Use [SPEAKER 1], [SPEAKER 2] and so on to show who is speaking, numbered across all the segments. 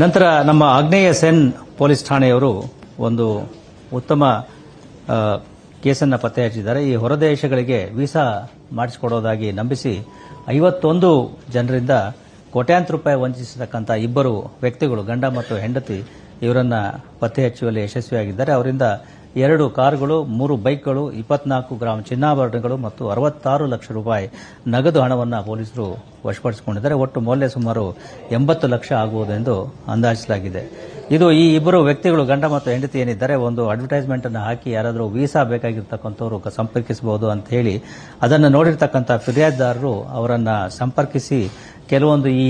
[SPEAKER 1] ನಂತರ ನಮ್ಮ ಆಗ್ನೇಯ ಸೆನ್ ಪೊಲೀಸ್ ಠಾಣೆಯವರು ಒಂದು ಉತ್ತಮ ಕೇಸನ್ನು ಪತ್ತೆ ಹಚ್ಚಿದ್ದಾರೆ. ಈ ಹೊರದೇಶಗಳಿಗೆ ವೀಸಾ ಮಾಡಿಸಿಕೊಡೋದಾಗಿ ನಂಬಿಸಿ 51 ಜನರಿಂದ ಕೋಟ್ಯಾಂತರ ರೂಪಾಯಿ ವಂಚಿಸತಕ್ಕಂಥ ಇಬ್ಬರು ವ್ಯಕ್ತಿಗಳು, ಗಂಡ ಮತ್ತು ಹೆಂಡತಿ, ಇವರನ್ನ ಪತ್ತೆ ಹಚ್ಚುವಲ್ಲಿ ಯಶಸ್ವಿಯಾಗಿದ್ದಾರೆ. ಅವರಿಂದ 2 ಕಾರುಗಳು, 3 ಬೈಕ್ಗಳು, 24 ಗ್ರಾಂ ಚಿನ್ನಾಭರಣಗಳು ಮತ್ತು 66 ಲಕ್ಷ ರೂಪಾಯಿ ನಗದು ಹಣವನ್ನು ಪೊಲೀಸರು ವಶಪಡಿಸಿಕೊಂಡಿದ್ದಾರೆ. ಒಟ್ಟು ಮೌಲ್ಯ ಸುಮಾರು 80 ಲಕ್ಷ ಆಗಬಹುದು ಎಂದು ಅಂದಾಜಿಸಲಾಗಿದೆ. ಇದು ಈ ಇಬ್ಬರು ವ್ಯಕ್ತಿಗಳು, ಗಂಡ ಮತ್ತು ಹೆಂಡತಿ ಏನಿದ್ದಾರೆ, ಒಂದು ಅಡ್ವರ್ಟೈಸ್ಮೆಂಟ್ ಅನ್ನು ಹಾಕಿ ಯಾರಾದರೂ ವೀಸಾ ಬೇಕಾಗಿರ್ತಕ್ಕಂಥವ್ರು ಸಂಪರ್ಕಿಸಬಹುದು ಅಂತ ಹೇಳಿ ಅದನ್ನು ನೋಡಿರ್ತಕ್ಕಂಥ ಫಿರ್ಯಾದಿದಾರರು ಅವರನ್ನ ಸಂಪರ್ಕಿಸಿ ಕೆಲವೊಂದು ಈ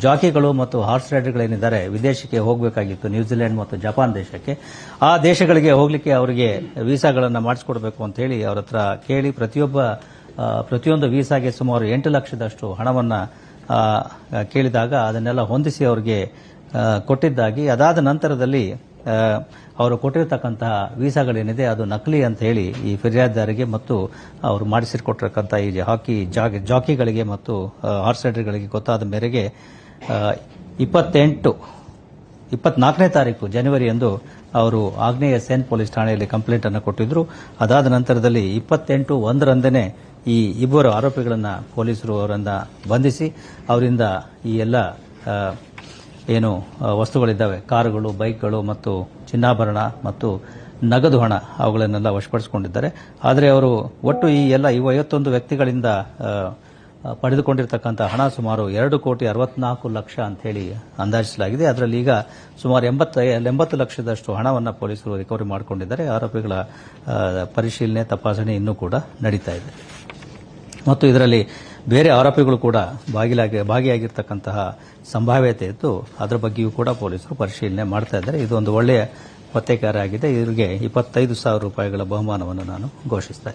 [SPEAKER 1] ಜಾಕಿಗಳು ಮತ್ತು ಹಾರ್ಸ್ ರೈಡರ್ಗಳೇನಿದ್ದಾರೆ ವಿದೇಶಕ್ಕೆ ಹೋಗಬೇಕಾಗಿತ್ತು, ನ್ಯೂಜಿಲೆಂಡ್ ಮತ್ತು ಜಪಾನ್ ದೇಶಕ್ಕೆ. ಆ ದೇಶಗಳಿಗೆ ಹೋಗಲಿಕ್ಕೆ ಅವರಿಗೆ ವೀಸಾಗಳನ್ನು ಮಾಡಿಸಿಕೊಡಬೇಕು ಅಂತ ಹೇಳಿ ಅವರ ಹತ್ರ ಕೇಳಿ ಪ್ರತಿಯೊಂದು ವೀಸಾಗೆ ಸುಮಾರು 8 ಲಕ್ಷದಷ್ಟು ಹಣವನ್ನು ಕೇಳಿದಾಗ ಅದನ್ನೆಲ್ಲ ಹೊಂದಿಸಿ ಅವರಿಗೆ ಕೊಟ್ಟಿದ್ದಾಗಿ, ಅದಾದ ನಂತರದಲ್ಲಿ ಅವರು ಕೊಟ್ಟಿರತಕ್ಕಂತಹ ವೀಸಾಗಳೇನಿದೆ ಅದು ನಕಲಿ ಅಂತ ಹೇಳಿ ಈ ಫಿರ್ಯಾದಿದಾರರಿಗೆ ಮತ್ತು ಅವರು ಮಾಡಿಸಿಕೊಟ್ಟಿರತಕ್ಕಂಥ ಈ ಜಾಕಿಗಳಿಗೆ ಮತ್ತು ಹಾರ್ಸ್ ರೈಡರ್ಗಳಿಗೆ ಗೊತ್ತಾದ ಮೇರೆಗೆ 24ನೇ ತಾರೀಕು ಜನವರಿಯಂದು ಅವರು ಆಗ್ನೇಯ ಸೆನ್ ಪೊಲೀಸ್ ಠಾಣೆಯಲ್ಲಿ ಕಂಪ್ಲೇಂಟ್ ಅನ್ನು ಕೊಟ್ಟಿದ್ರು. ಅದಾದ ನಂತರದಲ್ಲಿ 28/1ರಂದೇ ಈ ಇಬ್ಬರು ಆರೋಪಿಗಳನ್ನು ಪೊಲೀಸರು ಅವರನ್ನ ಬಂಧಿಸಿ ಅವರಿಂದ ಈ ಎಲ್ಲ ಏನು ವಸ್ತುಗಳಿದ್ದಾವೆ, ಕಾರುಗಳು, ಬೈಕ್ಗಳು ಮತ್ತು ಚಿನ್ನಾಭರಣ ಮತ್ತು ನಗದು ಹಣ, ಅವುಗಳನ್ನೆಲ್ಲ ವಶಪಡಿಸಿಕೊಂಡಿದ್ದಾರೆ. ಆದರೆ ಅವರು ಒಟ್ಟು ಈ ಎಲ್ಲ 51 ವ್ಯಕ್ತಿಗಳಿಂದ ಪಡೆದುಕೊಂಡಿರತಕ್ಕಂಥ ಹಣ ಸುಮಾರು 2,64 ಲಕ್ಷ ಅಂತ ಹೇಳಿ ಅಂದಾಜಿಸಲಾಗಿದೆ. ಅದರಲ್ಲಿ ಈಗ ಸುಮಾರು 80 ಲಕ್ಷದಷ್ಟು ಹಣವನ್ನು ಪೊಲೀಸರು ರಿಕವರಿ ಮಾಡಿಕೊಂಡಿದ್ದಾರೆ. ಆರೋಪಿಗಳ ಪರಿಶೀಲನೆ, ತಪಾಸಣೆ ಇನ್ನೂ ಕೂಡ ನಡೀತಾ ಇದೆ ಮತ್ತು ಇದರಲ್ಲಿ ಬೇರೆ ಆರೋಪಿಗಳು ಕೂಡ ಭಾಗಿಯಾಗಿರ್ತಕ್ಕಂತಹ ಸಂಭಾವ್ಯತೆ ಇದ್ದು ಅದರ ಬಗ್ಗೆಯೂ ಕೂಡ ಪೊಲೀಸರು ಪರಿಶೀಲನೆ ಮಾಡ್ತಾ ಇದ್ದಾರೆ. ಇದು ಒಂದು ಒಳ್ಳೆಯ ಪತ್ತೆ ಕಾರ್ಯ ಆಗಿದೆ. ಇವರಿಗೆ 25,000 ರೂಪಾಯಿಗಳ ಬಹುಮಾನವನ್ನು ನಾನು ಘೋಷಿಸ್ತಾ